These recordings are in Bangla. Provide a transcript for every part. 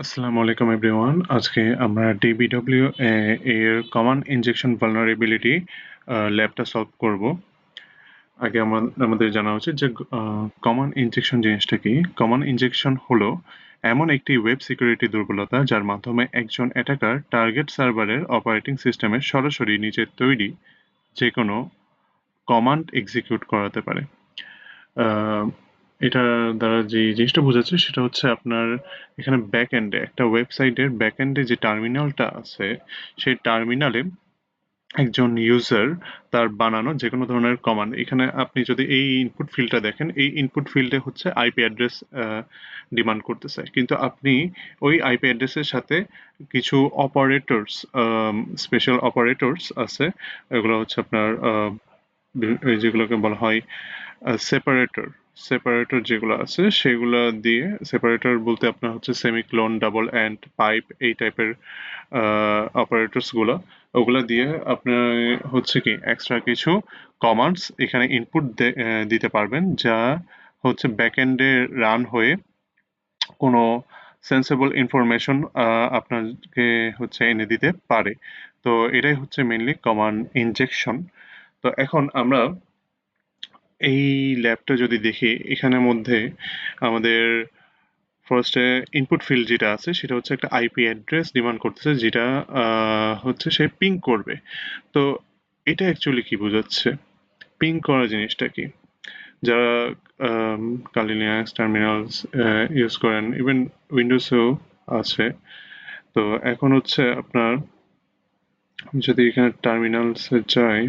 আসসালামু আলাইকুম এভরিওয়ান। আজকে আমরা ডিবিডব্লিউ এর কমান্ড ইনজেকশন ভালনারেবিলিটি ল্যাবটা সলভ করব। আগে আমাদের জানা উচিত যে কমান্ড ইনজেকশন জিনিসটা কি। কমান্ড ইনজেকশন হলো এমন একটি ওয়েব সিকিউরিটি দুর্বলতা যার মাধ্যমে একজন অ্যাটাকার টার্গেট সার্ভারের অপারেটিং সিস্টেমে সরাসরি নিজের তৈরি যে কোনো কমান্ড এক্সিকিউট করাতে পারে। আহ, এটা দ্বারা যে জিনিসটা বোঝাচ্ছে সেটা হচ্ছে আপনার এখানে ব্যাক এন্ডে একটা ওয়েবসাইটের ব্যাক এন্ডে যে টার্মিনালটা আছে সেই টার্মিনালে একজন ইউজার তার বানানো যে কোনো ধরনের কমান্ড, এখানে আপনি যদি এই ইনপুট ফিল্ডটা দেখেন, এই ইনপুট ফিল্ডে হচ্ছে আইপি অ্যাড্রেস ডিমান্ড করতেছে, কিন্তু আপনি ওই আইপি অ্যাড্রেসের সাথে কিছু অপারেটরস, স্পেশাল অপারেটরস আছে। এগুলো হচ্ছে আপনার এই যেগুলোকে বলা হয় সেপারেটর। সেপারেটর যেগুলো আছে সেগুলো দিয়ে, সেপারেটর বলতে আপনার হচ্ছে সেমিক্লোন, ডাবল এন্ড, পাইপ, এই টাইপের অপারেটরস গুলো, ওগুলা দিয়ে আপনার হচ্ছে কি এক্সট্রা কিছু কমান্ডস এখানে ইনপুট দিতে পারবেন, যা হচ্ছে ব্যাকএন্ডে রান হয়ে কোনো সেন্সেবল ইনফরমেশন আপনাকে হচ্ছে এনে দিতে পারে। তো এটাই হচ্ছে মেইনলি কমান্ড ইনজেকশন। তো এখন আমরা এই ল্যাবটা যদি দেখি, এখানের মধ্যে আমাদের ফার্স্টে ইনপুট ফিল্ড যেটা আছে সেটা হচ্ছে একটা আইপি অ্যাড্রেস ডিমান্ড করতেছে, যেটা হচ্ছে সে পিং করবে। তো এটা অ্যাকচুয়ালি কি বোঝাচ্ছে, পিং করা জিনিসটা কি? যারা কালি লিনাক্স টার্মিনালস ইউজ করেন, ইভেন উইন্ডোজেও আছে। তো এখন হচ্ছে আপনার যদি এখানে টার্মিনালসে যাই,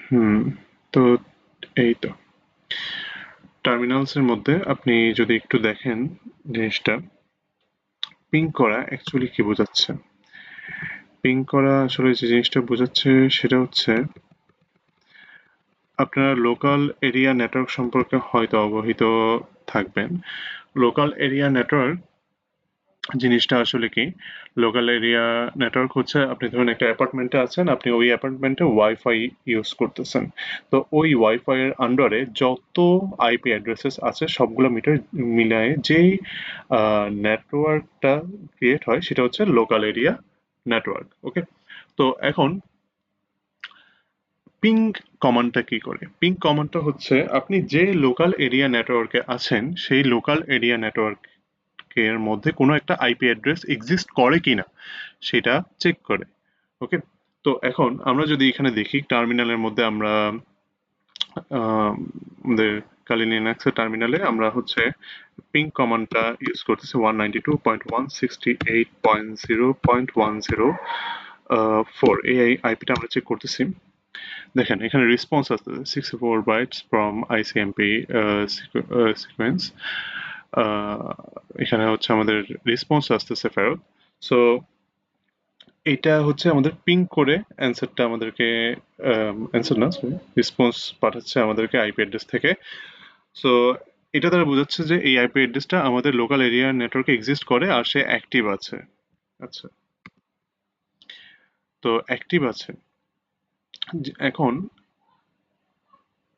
হুম, তো এই তো টার্মিনালসের মধ্যে আপনি যদি একটু দেখেন জিনিসটা, পিং করা অ্যাকচুয়ালি কি বোঝাচ্ছে। পিং করা আসলে যে জিনিসটা বোঝাচ্ছে সেটা হচ্ছে, আপনারা লোকাল এরিয়া নেটওয়ার্ক সম্পর্কে হয়তো অবহিত থাকবেন। লোকাল এরিয়া নেটওয়ার্ক জিনিসটা আসলে কি, লোকাল এরিয়া নেটওয়ার্ক হচ্ছে আপনি ধরুন একটা অ্যাপার্টমেন্টে আছেন, আপনি ওই অ্যাপার্টমেন্টে ওয়াইফাই ইউজ করতেছেন। তো ওই ওয়াইফাই এর আন্ডারে যত আইপি অ্যাড্রেসেস আছে সবগুলো মিটার মিলায়ে যেই নেটওয়ার্কটা ক্রিয়েট হয় সেটা হচ্ছে লোকাল এরিয়া নেটওয়ার্ক। ওকে, তো এখন পিং কমান্ডটা কি করে? পিং কমান্ডটা হচ্ছে আপনি যে লোকাল এরিয়া নেটওয়ার্কে আছেন সেই লোকাল এরিয়া নেটওয়ার্কের মধ্যে কোনো একটা আইপি অ্যাড্রেস এক্সিস্ট করে কিনা সেটা চেক করে। ওকে, তো এখন আমরা যদি এখানে দেখি টার্মিনালের মধ্যে আমরা আমাদের কালি লিনাক্সের টার্মিনালে আমরা হচ্ছে পিং কমান্ডটা ইউজ করতেছি 192.168.0.10.4, এই আইপিটা আমরা চেক করতেছি। দেখেন এখানে রেসপন্স আসতেছে 64 বাইটস ফ্রম আইসিএমপি সিকোয়েন্স। এখানে হচ্ছে আমাদের রেসপন্স আসতেছে ফেরত। সো এটা হচ্ছে আমাদের পিং করে অ্যান্সারটা আমাদেরকে, অ্যান্সার না সরি, রেসপন্স পাঠাচ্ছে আমাদেরকে আইপি অ্যাড্রেস থেকে। সো এটা দ্বারা বোঝাচ্ছে যে এই আইপি অ্যাড্রেসটা আমাদের লোকাল এরিয়া নেটওয়ার্কে এক্সিস্ট করে আর সে অ্যাক্টিভ আছে। আচ্ছা, তো অ্যাক্টিভ আছে। এখন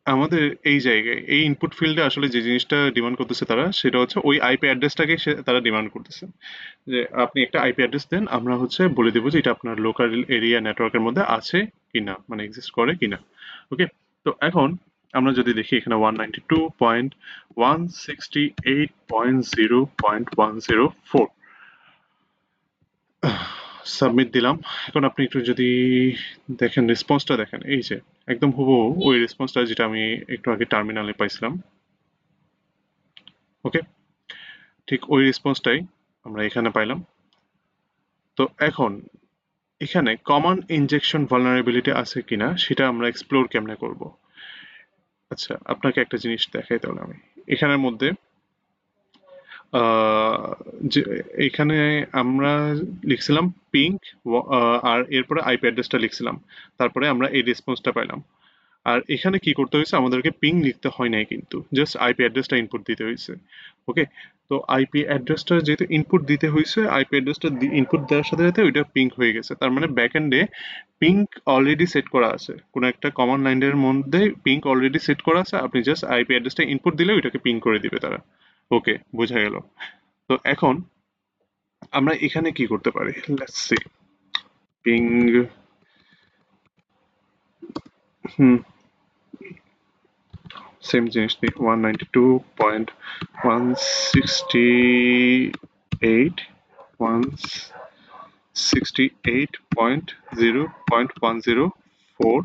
আমাদের এই জায়গায় এই ইনপুট ফিল্ডে আসলে যে জিনিসটা ডিমান্ড করতেছে তারা, সেটা হচ্ছে ওই আইপি অ্যাড্রেসটাকে তারা ডিমান্ড করতেছে, যে আপনি একটা আইপি অ্যাড্রেস দেন, আমরা হচ্ছে বলে দেবো যে এটা আপনার লোকাল এরিয়া নেটওয়ার্কের মধ্যে আছে কিনা, মানে এক্সিস্ট করে কিনা। ওকে, তো এখন আমরা যদি দেখি এখানে 192.168.0.104 সাবমিট দিলাম। এখন আপনি একটু যদি দেখেন রেসপন্সটা দেখেন, এই যে একদম হুবহু ওই রেসপন্সটা যেটা আমি একটু আগে টার্মিনালে পাইছিলাম। ওকে, ঠিক ওই রেসপন্সটাই আমরা এখানে পাইলাম। তো এখন এখানে কমান্ড ইনজেকশন ভালনারেবিলিটি আছে কিনা সেটা আমরা এক্সপ্লোর কেমনে করব। আচ্ছা, আপনাকে একটা জিনিস দেখাই তাহলে আমি এখানের মধ্যে, আহ, যে এখানে আমরা লিখছিলাম পিঙ্ক, আর এরপরে আইপি অ্যাড্রেসটা লিখছিলাম, তারপরে আমরা এই রেসপন্সটা পাইলাম। আর এখানে কি করতে হয়েছে, আমাদেরকে পিং লিখতে হয় নাই, কিন্তু জাস্ট আইপি অ্যাড্রেসটা ইনপুট দিতে হয়েছে। ওকে, তো আইপি অ্যাড্রেসটা যেহেতু ইনপুট দিতে হয়েছে, আইপি অ্যাড্রেসটা ইনপুট দেওয়ার সাথে সাথে ওইটা পিং হয়ে গেছে, তার মানে ব্যাক এন্ডে পিং অলরেডি সেট করা আছে, কোনো একটা কমান্ড লাইনের মধ্যে পিং অলরেডি সেট করা আছে, আপনি জাস্ট আইপি অ্যাড্রেসটা ইনপুট দিলে ওইটাকে পিং করে দিবে তারা। ওকে, বোঝা গেল। তো এখন আমরা এখানে কি করতে পারি, let's see ping hmm same জিনিস নিই 192.168 168.0.104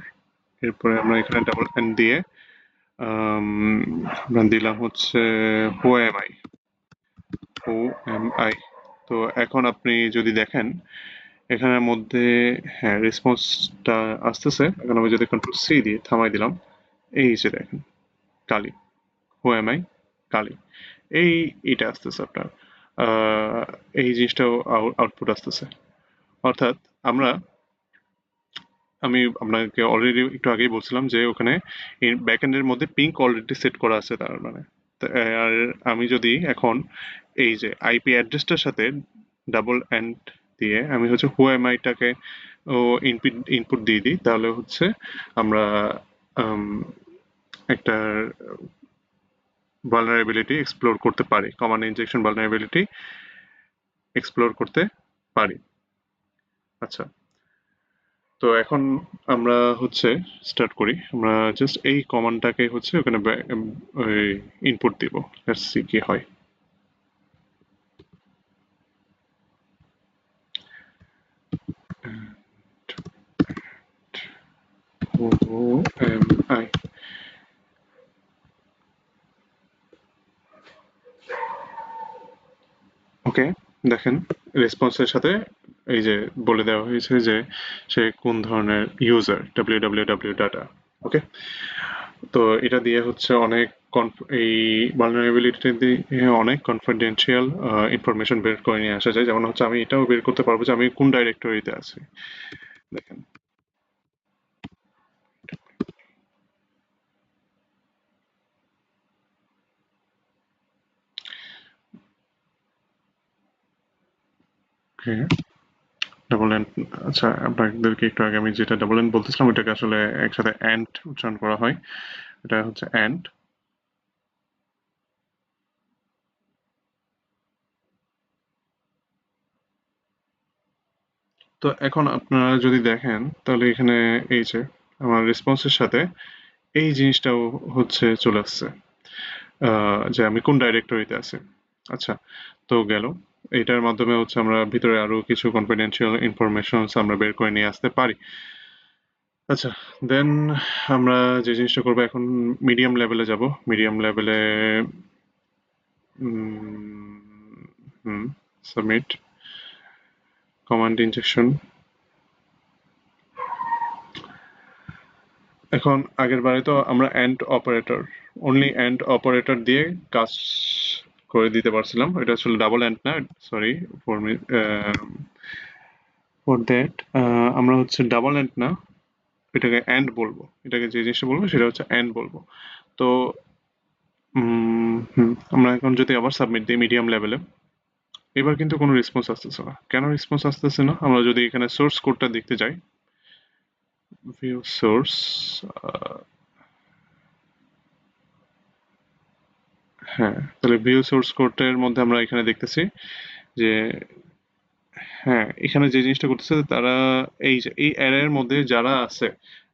এরপরে আমরা এখানে ডাবল এন দিয়ে আমরা দিলাম হচ্ছে হু am I who am I. তো এখন আপনি যদি দেখেন এখানের মধ্যে হ্যাঁ রেসপন্সটা আসতেছে। এখন আমি যদি কন্ট্রোল সি দিয়ে থামাই দিলাম, এই যে দেখেন কালি, হু এম আই কালি, এই এটা আসতেছে আপনার আহ, এই জিনিসটাও আউটপুট আসতেছে। অর্থাৎ আমরা আমি আপনাকে অলরেডি একটু আগেই বলছিলাম যে ওখানে ব্যাকএন্ডের মধ্যে পিঙ্ক অলরেডি সেট করা আছে তার মানে। আর আমি যদি এখন এই যে আইপি অ্যাড্রেসটার সাথে ডাবল এন্ড দিয়ে আমি হচ্ছে হু এম আইটাকে ও ইনপুট ইনপুট দিয়ে দিই, তাহলে হচ্ছে আমরা উম, একটা ভালনারেবিলিটি এক্সপ্লোর করতে পারি, কমান্ড ইনজেকশন ভালনারেবিলিটি এক্সপ্লোর করতে পারি। আচ্ছা, তো এখন আমরা হচ্ছে স্টার্ট করি। আমরা জাস্ট এই কমান্ডটাকে হচ্ছে ওখানে ইনপুট দিব, লেটস সি কি হয়। ও এম আই, ওকে, দেখেন রেসপন্সের সাথে এই যে বলে দেওয়া হয়েছে যে সে কোন ধরনের ইউজার, www ডাটা। ওকে, তো এটা দিয়ে হচ্ছে অনেক এই ভালনারেবিলিটি দিয়ে অনেক কনফিডেন্সিয়াল ইনফরমেশন বের করে নিয়ে আসা যায়। যেমন হচ্ছে আমি এটাও বের করতে পারবো যে আমি কোন ডাইরেক্টরিতে আছি। দেখেন, ওকে, ডাবল এন্ড, আচ্ছা আপনাদেরকে একটু আগে আমি যেটা ডাবল এন্ড বলতেছিলাম ওইটাকে আসলে একসাথে অ্যান্ড উচ্চারণ করা হয়, এটা হচ্ছে অ্যান্ড। তো এখন আপনারা যদি দেখেন তাহলে এখানে এই যে আমার রেসপন্সের সাথে এই জিনিসটাও হচ্ছে চলে আসছে, যে আমি কোন ডাইরেক্টরিতে আছি। আচ্ছা, তো গেল, এটার মাধ্যমে হচ্ছে আমরা ভিতরে আরো কিছু কনফিডেন্সিয়াল ইনফরমেশন আমরা বের করে নিয়ে আসতে পারি। আচ্ছা, দেন আমরা যে জিনিসটা করবো এখন মিডিয়াম লেভেলে যাব। মিডিয়াম লেভেলে হুম সাবমিট কমান্ড ইনজেকশন। এখন আগের বারে তো আমরা and operator, only and operator দিয়ে কাজ করে দিতে পারছিলাম, এটা আসলে ডাবল অ্যান্ড না, sorry for me for that. আমরা হচ্ছে ডাবল অ্যান্ড না, এটাকে অ্যান্ড বলবো, এটাকে যে জিনিসটা বলবো সেটা হচ্ছে অ্যান্ড বলবো। তো আমরা এখন যদি আবার সাবমিট দিই মিডিয়াম লেভেলে, এবার কিন্তু কোনো রেসপন্স আসতেছে না। কেন রেসপন্স আসতেছে না? আমরা যদি এখানে সোর্স কোডটা দেখতে যাই, ভিউ সোর্স, হ্যাঁ, তাহলে ভিউ সোর্স কোডের মধ্যে আমরা এখানে দেখতেছি যে হ্যাঁ, এখানে যে জিনিসটা করতেছে তারা এই যে এই অ্যারের মধ্যে যারা আছে,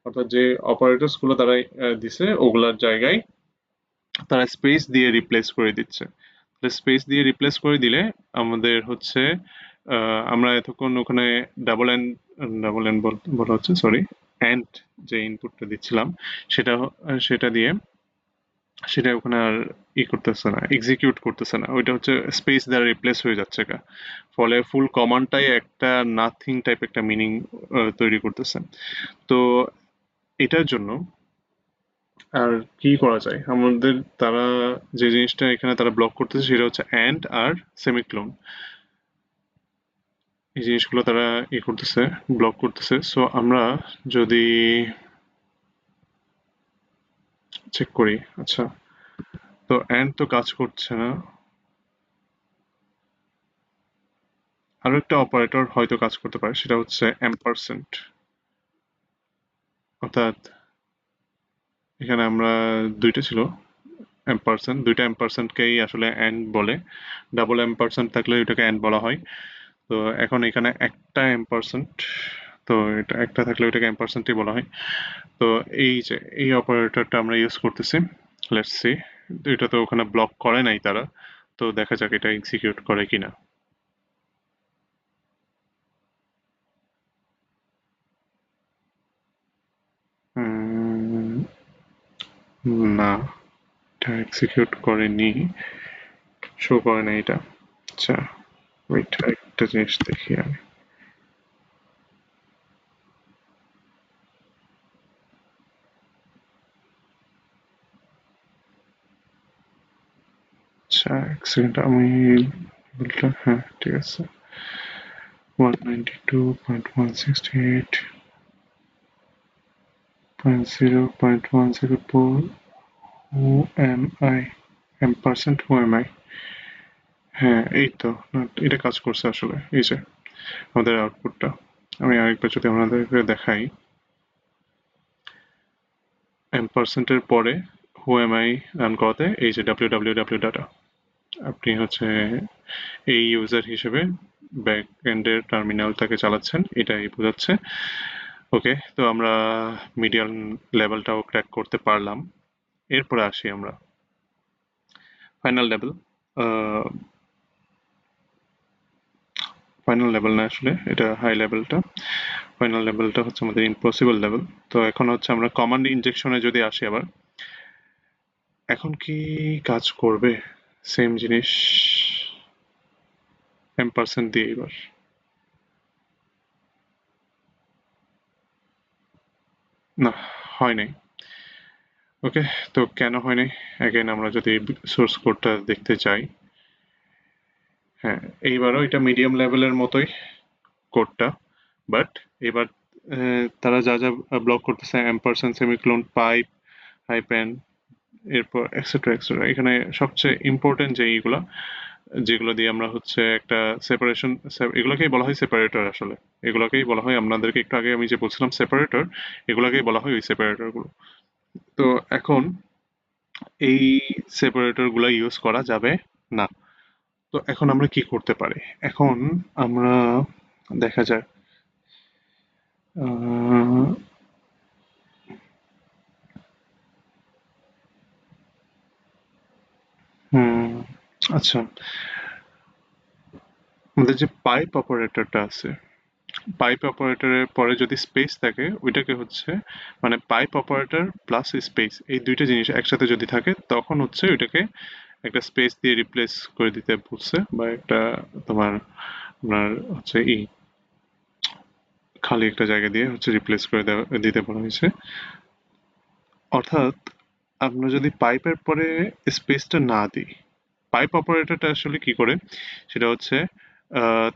অর্থাৎ যে অপারেটরস গুলো তারা দিছে ওগুলার জায়গায় তারা স্পেস দিয়ে রিপ্লেস করে দিচ্ছে। স্পেস দিয়ে রিপ্লেস করে দিলে আমাদের হচ্ছে আমরা এতক্ষণ ওখানে ডাবল এন্ড ডাবল এন্ড বলা হচ্ছে সরি অ্যান্ড যে ইনপুটটা দিচ্ছিলাম সেটা সেটা দিয়ে সেটা ওখানে আর করতেছে না, এক্সিকিউট করতেছে না, ওইটা হচ্ছে স্পেস দ্বারা রিপ্লেস হয়ে যাচ্ছে গা। ফলে ফুল কমান্ডটাই একটা নাথিং টাইপ একটা মিনিং তৈরি করতেছে। তো এটার জন্য আর কি করা যায় আমাদের, তারা যে জিনিসটা এখানে তারা ব্লক করতেছে সেটা হচ্ছে অ্যান্ড আর সেমিক্লোন, এই জিনিসগুলো তারা করতেছে, ব্লক করতেছে। সো আমরা যদি চেক করি, আচ্ছা, তো অ্যান্ড তো কাজ করছে না, আরো একটা অপারেটর হয়তো কাজ করতে পারে, সেটা হচ্ছে অ্যাম্পারসেন্ট। অর্থাৎ এখানে আমরা দুইটা ছিল, এম্পারসেন্ট, দুইটা এম্পারসেন্টকেই আসলে এন্ড বলে। ডাবল এম্পারসেন্ট থাকলে ওইটাকে এন্ড বলা হয়। তো এখন এখানে একটা এম্পারসেন্ট, তো এটা একটা থাকলে ওইটাকে এম্পারসেন্টই বলা হয়। তো এই যে এই অপারেটরটা আমরা ইউজ করতেছি, লেটস সি। এটা তো ওখানে ব্লক করে নাই তারা, তো দেখা যাক এটা এক্সিকিউট করে কিনা। উম, না, এটা এক্সিকিউট করেনি, শো করে না এটা। আচ্ছা, ওয়েট, একটা জিনিস দেখি আমি। আচ্ছা, এক সেকেন্ড, আমি বললাম, হ্যাঁ ঠিক আছে। 192.168.0.104 হু এম আই, এম% হু এম আই। হ্যাঁ এই তো, না, এটা কাজ করছে আসলে। এই যে আমাদের আউটপুটটা, আমি আরেকবার যদি আপনাদেরকে দেখাই, এম%এর পরে হু এম আই রান করাতে এই যে www ডাটা, আপনি হচ্ছে এই ইউজার হিসেবে ব্যাক এন্ডের টার্মিনালটাকে চালাচ্ছেন, এটাই বোঝাচ্ছে। ওকে, তো আমরা মিডিয়াম লেভেলটাও ক্র্যাক করতে পারলাম। এরপরে আসি আমরা ফাইনাল লেভেল। ফাইনাল লেভেল না, আসলে এটা হাই লেভেলটা। ফাইনাল লেভেলটা হচ্ছে আমাদের ইম্পসিবল লেভেল। তো এখন হচ্ছে আমরা কমান্ড ইনজেকশনে যদি আসি আবার, এখন কি কাজ করবে সেম জিনিস এম% দিয়ে এবার? না, হয় নাই। ওকে, তো কেন হয় নাই? অ্যাগেন আমরা যদি সোর্স কোডটা দেখতে চাই, হ্যাঁ এইবারও এটা মিডিয়াম লেভেলের মতোই কোডটা, বাট এবার তারা যা যা ব্লক করতেছে, এম্পারসেন্ট, সেমিক্লোন, পাইপ, হাইপেন, এরপর এক্সেট্রা এক্সেট্রা, এখানে সবচেয়ে ইম্পর্টেন্ট যে এইগুলা, যেগুলো দিয়ে আমরা হচ্ছে একটা সেপারেশন, এগুলোকেই বলা হয় সেপারেটর আসলে। এগুলোকেই বলা হয়, আপনাদেরকে একটু আগে আমি যে বলছিলাম সেপারেটর, এগুলোকেই বলা হয় ওই সেপারেটর গুলো। তো এখন এই সেপারেটর গুলা ইউজ করা যাবে না। তো এখন আমরা কি করতে পারি? এখন আমরা, দেখা যাক, আহ, হুম, আচ্ছা, আমাদের যে পাইপ অপারেটরটা আছে, পাইপ অপারেটরের পরে যদি স্পেস থাকে, ওইটাকে হচ্ছে, মানে পাইপ অপারেটর প্লাস স্পেস, এই দুইটা জিনিস একসাথে যদি থাকে, তখন হচ্ছে ওইটাকে একটা স্পেস দিয়ে রিপ্লেস করে দিতে বলছে, বা একটা তোমার আপনার হচ্ছে খালি একটা জায়গা দিয়ে হচ্ছে রিপ্লেস করে দিতে বলা হয়েছে। অর্থাৎ আমরা যদি পাইপের পরে স্পেসটা না দিই, পাইপ অপারেটরটা আসলে কি করে, সেটা হচ্ছে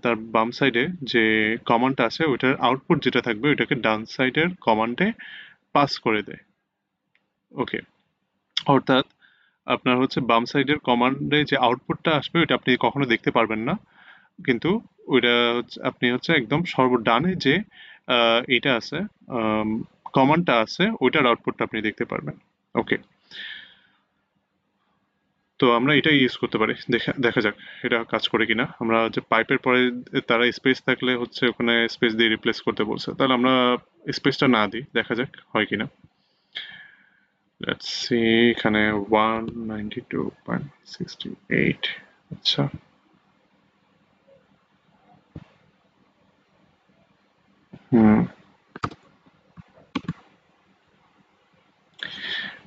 তার বাম সাইডে যে কমান্ডটা আছে, ওইটার আউটপুট যেটা থাকবে ওইটাকে ডান সাইডের কমান্ডে পাস করে দেয়। ওকে, অর্থাৎ আপনার হচ্ছে বাম সাইডের কমান্ডে যে আউটপুটটা আসবে ওইটা আপনি কখনো দেখতে পারবেন না, কিন্তু ওইটা হচ্ছে আপনি হচ্ছে একদম সর্বডানে যে এটা আছে, কমান্ডটা আছে, ওইটার আউটপুটটা আপনি দেখতে পারবেন। ওকে, তো আমরা এটাই ইউজ করতে পারি, দেখা দেখা যাক এটা কাজ করে কিনা। আমরা যে পাইপের পরে তারা স্পেস থাকলে হচ্ছে ওখানে স্পেস দিয়ে রিপ্লেস করতে বলছে, তাহলে আমরা স্পেসটা না দিই, দেখা যাক হয় কিনা। লেটস সি, এখানে 192.68, আচ্ছা। হুম,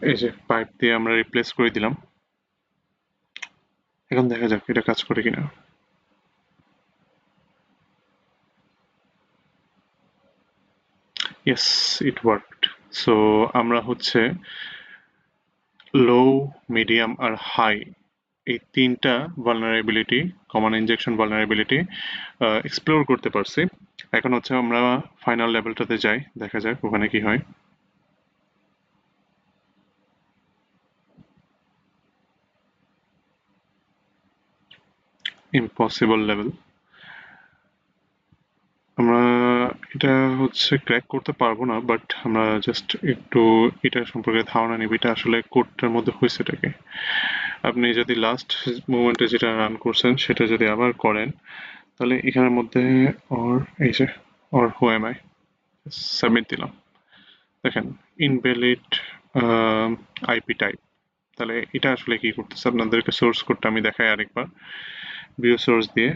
এই যে পাইপ দিয়ে আমরা রিপ্লেস করে দিলাম, এখন দেখা যাক এটা কাজ করে কিনা। ইয়েস, ইট ওয়ার্কড। সো আমরা হচ্ছে লো, মিডিয়াম আর হাই, এই তিনটা vulnerability, common injection vulnerability explore করতে পারছি। এখন হচ্ছে আমরা ফাইনাল লেভেলটাতে যাই, দেখা যাক ওখানে কি হয়। ইম্পসিবল লেভেল, আমরা এটা হচ্ছে ক্র্যাক করতে পারবো না, বাট আমরা জাস্ট একটু এটা সম্পর্কে ধারণা নিব এটা আসলে কোডটার মধ্যে হয়েছেটাকে। আপনি যদি লাস্ট মুভমেন্টে যেটা রান করছেন সেটা যদি আবার করেন, তাহলে এখানের মধ্যে অর এই যে or who am I submit দিলাম, দেখেন ইনভ্যালিড আইপি টাইপ। তাহলে এটা আসলে কি করতেছে, আপনাদেরকে সোর্স কোডটা আমি দেখাই আরেকবার ভিউ সোর্স দিয়ে।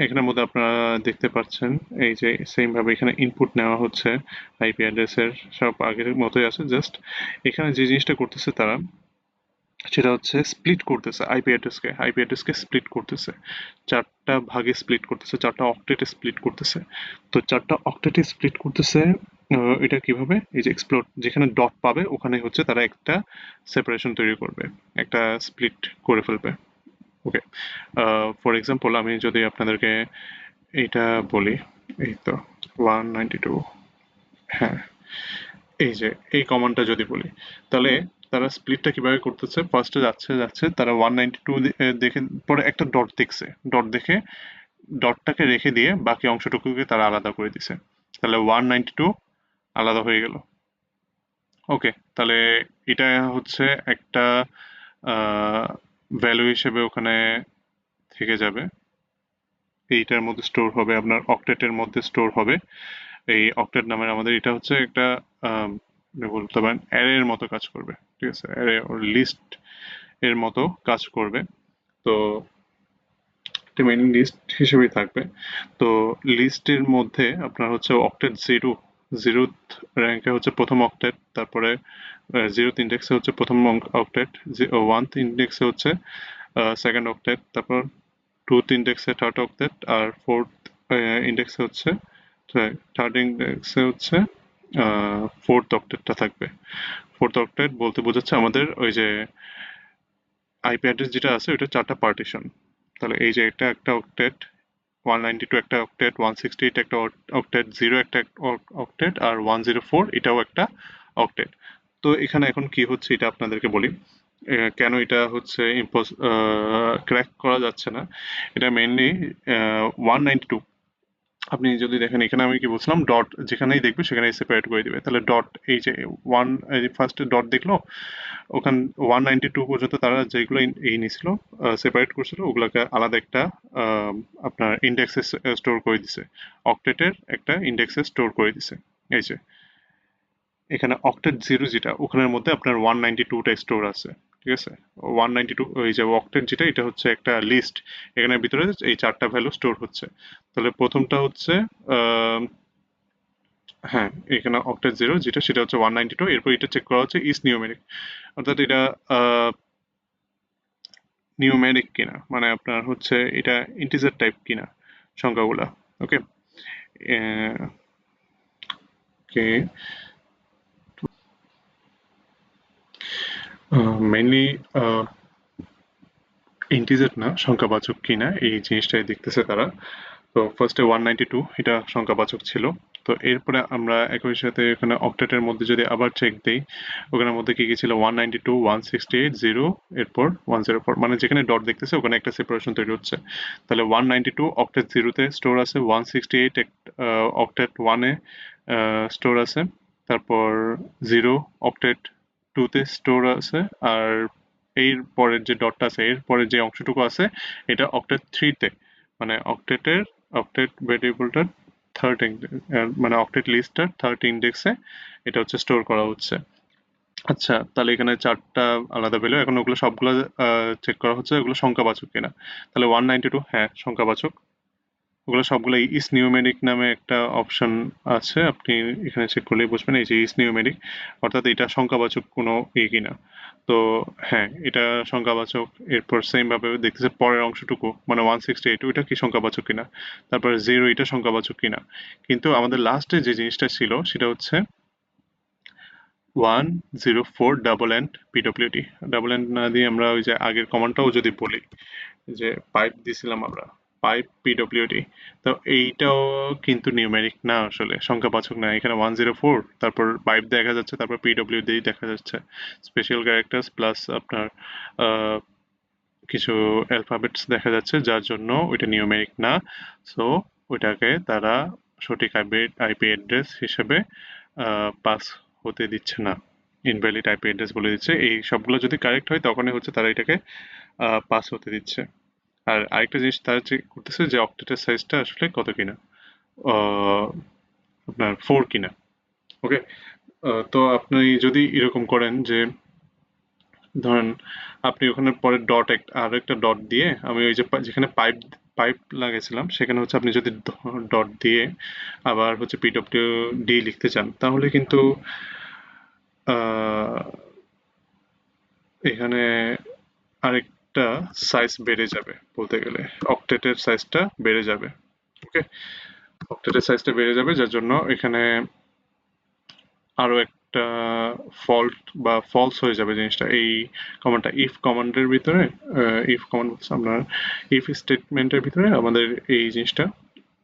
এখানের মধ্যে আপনারা দেখতে পাচ্ছেন এই যে সেম ভাবে এখানে ইনপুট নেওয়া হচ্ছে আইপি অ্যাড্রেসের, সব আগের মতোই আছে, জাস্ট এখানে যে জিনিসটা করতেছে তারা সেটা হচ্ছে স্প্লিট করতেছে আইপি অ্যাড্রেসকে স্প্লিট করতেছে, চারটা ভাগে স্প্লিট করতেছে, চারটা অক্টেটে স্প্লিট করতেছে। তো চারটা অক্টেটে স্প্লিট করতেছে, এটা কিভাবে, এই যে এক্সপ্লোর যেখানে ডট পাবে ওখানে হচ্ছে তারা একটা সেপারেশন তৈরি করবে, একটা স্প্লিট করে ফেলবে। ওকে, ফর এক্সাম্পল আমি যদি আপনাদেরকে এইটা বলি, এই তো 192, হ্যাঁ এই যে এই কমান্ডটা যদি বলি, তাহলে তারা স্প্লিটটা কিভাবে করতেছে, ফার্স্টে যাচ্ছে যাচ্ছে তারা 192 দেখে পরে একটা ডট দেখছে, ডট দেখে ডটটাকে রেখে দিয়ে বাকি অংশটুকুকে তারা আলাদা করে দিছে, তাহলে 192 আলাদা হয়ে গেল। ওকে, তাহলে এটা হচ্ছে একটা ভ্যালু হিসেবে ওখানে থেকে যাবে, এইটার মধ্যে স্টোর হবে, আপনার অক্টেটের মধ্যে স্টোর হবে। এই অক্টেট নামের আমাদের এটা হচ্ছে একটা বলতে পারেন অ্যারের মতো কাজ করবে, ঠিক আছে, অ্যারে ওর লিস্ট এর মতো কাজ করবে। তো এটা মেইন লিস্ট হিসেবেই থাকবে। তো লিস্টের মধ্যে আপনার হচ্ছে অক্টেট জিরোথ র্যাঙ্কে হচ্ছে প্রথম অক্টেট, তারপরে জিরোথ ইন্ডেক্সে হচ্ছে প্রথম অক্টেট, ওয়ানথ ইন্ডেক্সে হচ্ছে সেকেন্ড অক্টেট, তারপর টুথ ইন্ডেক্সে থার্ড অক্টেট, আর ফোর্থ ইন্ডেক্সে হচ্ছে থার্ড ইন্ডেক্সে হচ্ছে ফোর্থ অক্টেটটা থাকবে। ফোর্থ অক্টেট বলতে বোঝাচ্ছে আমাদের ওই যে আইপি অ্যাড্রেস যেটা আছে ওইটা চারটা পার্টিশন। তাহলে এই যে এটা একটা অক্টেট, 192 একটা অক্টেট, 168 একটা অক্টেট, জিরো একটা অক্টেট, আর 104 এটাও একটা অক্টেট। তো এখানে এখন কি হচ্ছে এটা আপনাদেরকে বলি, কেন এটা হচ্ছে ক্র্যাক করা যাচ্ছে না। এটা মেইনলি 192, আপনি যদি দেখেন এখানে আমি কি বলছিলাম, ডট যেখানেই দেখবে সেখানেই সেপারেট করে দিবে, তাহলে ডট এই যে ওয়ান ফার্স্ট ডট দেখলো, ওখান 192 পর্যন্ত তারা যেগুলো এই নিছিল সেপারেট করছিল ওগুলোকে আলাদা একটা আপনার ইন্ডেক্সে স্টোর করে দিছে, অক্টেটের একটা ইন্ডেক্সে স্টোর করে দিছে। এই যে এখানে অক্টেট জিরো যেটা ওখানের মধ্যে আপনার 192টা স্টোর আছে, ঠিক আছে। 192 ওই যে অক্টেট যেটা এটা হচ্ছে একটা লিস্ট, এখানের ভিতরে এই চারটা ভ্যালু স্টোর হচ্ছে। তাহলে প্রথমটা হচ্ছে আহ, হ্যাঁ এখানে অক্টেট জিরো যেটা সেটা হচ্ছে 192, এরপর এটা চেক করা হচ্ছে ইস নিউমেরিক, অর্থাৎ এটা নিউমেরিক কিনা, মানে আপনার হচ্ছে এটা ইন্টিজার টাইপ কিনা সংখ্যাগুলা। ওকে, ওকে, মেইনলি ইন্টিজার না সংখ্যাবাচক কিনা এই জিনিসটাই দেখতেছে তারা। তো ফার্স্টে 192 এটা সংখ্যাবাচক ছিল। তো এরপরে আমরা একই সাথে এখানে অক্টেটের মধ্যে যদি আবার চেক দেই, ওখানের মধ্যে কি কি ছিল, 192, 168, 0, এরপর 104, মানে যেখানে ডট দেখতেছে ওখানে একটা সেপারেশন তৈরি হচ্ছে। তাহলে 192 অক্টেট জিরোতে স্টোর আছে, 168 অক্টেট ওয়ানে স্টোর আছে, তারপর 0 অক্টেট টুতে স্টোর আছে, আর এর পরের যে ডটটা আছে এর পরের যে অংশটুকু আছে এটা অক্টেট থ্রিতে, মানে অক্টেট ভেরিয়েবলটার থার্ড, মানে অক্টেট লিস্টটার থার্ড ইন্ডেক্সে এটা হচ্ছে স্টোর করা হচ্ছে। আচ্ছা, তাহলে এখানে চারটা আলাদা পেলো, এখন ওগুলো সবগুলো চেক করা হচ্ছে ওগুলো সংখ্যাবাচক কিনা। তাহলে 192 হ্যাঁ সংখ্যাবাচক, ওগুলো সবগুলো ইস নিউমেরিক নামে একটা অপশন আছে, আপনি এখানে চেক করলেই বুঝবেন এই যে ইস নিউমেরিক, অর্থাৎ এটা সংখ্যাবাচক কোনো কিনা। তো হ্যাঁ এটা সংখ্যাবাচক। এরপর সেম ভাবে দেখতেছে পরের অংশটুকু মানে 168 ওইটা কি সংখ্যাবাচক কিনা, তারপর জিরো এটা সংখ্যাবাচক কিনা। কিন্তু আমাদের লাস্টে যে জিনিসটা ছিল সেটা হচ্ছে 104 double and PWD, double and না দিয়ে আমরা ওই যে আগের কমান্ডটাও যদি বলি, যে পাইপ দিছিলাম আমরা, পাইপ পিডব্লিউডি, তো এইটাও কিন্তু নিউমেরিক না, আসলে সংখ্যাবাচক না। এখানে 104 তারপর পাইপ দেখা যাচ্ছে, তারপর পিডব্লিউডি দেখা যাচ্ছে, স্পেশাল ক্যারেক্টার্স প্লাস আপনার আহ, কিছু অ্যালফাবেটস দেখা যাচ্ছে, যার জন্য ওইটা নিউমেরিক না। সো ওইটাকে তারা সঠিক আইপি অ্যাড্রেস হিসেবে পাস হতে দিচ্ছে না, ইনভ্যালিড আইপি অ্যাড্রেস বলে দিচ্ছে। এই সবগুলো যদি কারেক্ট হয় তখনই হচ্ছে তারা এটাকে পাস হতে দিচ্ছে। আর আরেকটা জিনিস তারা চেক করতেছে যে অক্টেটের সাইজটা আসলে কত কিনা, আপনার 4 কিনা। ওকে, তো আপনি যদি এরকম করেন যে ধরেন আপনি ওখানে পরে ডট আর একটা ডট দিয়ে আমি ওই যে যেখানে পাইপ পাইপ লাগিয়েছিলাম সেখানে হচ্ছে আপনি যদি ডট দিয়ে আবার হচ্ছে পিডব্লিউ ডি লিখতে চান তাহলে কিন্তু আহ, এখানে আরেকটা সাইজ বেড়ে যাবে, বলতে গেলে অক্টেটের সাইজটা বেড়ে যাবে। ওকে, অক্টেটের সাইজটা বেড়ে যাবে যার জন্য এখানে আরো একটা ফল্ট বা ফলস হয়ে যাবে জিনিসটা। এই কমান্ডটা ইফ কমান্ডের ভিতরে, ইফ কমান্ড বলছে আপনার ইফ স্টেটমেন্টের ভিতরে আমাদের এই জিনিসটা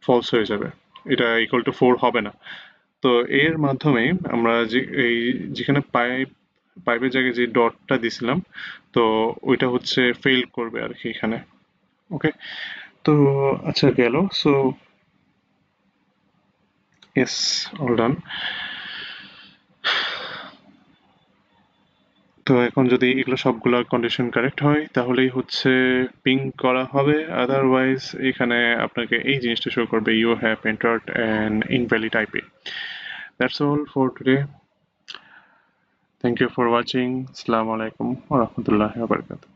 ফলস হয়ে যাবে, এটা ইকুয়াল টু 4 হবে না। তো এর মাধ্যমে আমরা যে এই যেখানে পাইপের জায়গায় যে ডটটা দিছিলাম, তো ওইটা হচ্ছে ফেল করবে আর কি এখানে। ওকে, তো আচ্ছা গেল। So yes, all done. তো এখন যদি এগুলো সবগুলা কন্ডিশন কারেক্ট হয় তাহলেই হচ্ছে পিং করা হবে, আদারওয়াইজ এখানে আপনাকে এই জিনিসটা শো করবে you have entered an invalid IP. That's all for today. Thank you for watching. আসসালামু আলাইকুম ওয়া রাহমাতুল্লাহি ওয়া বারাকাতুহু।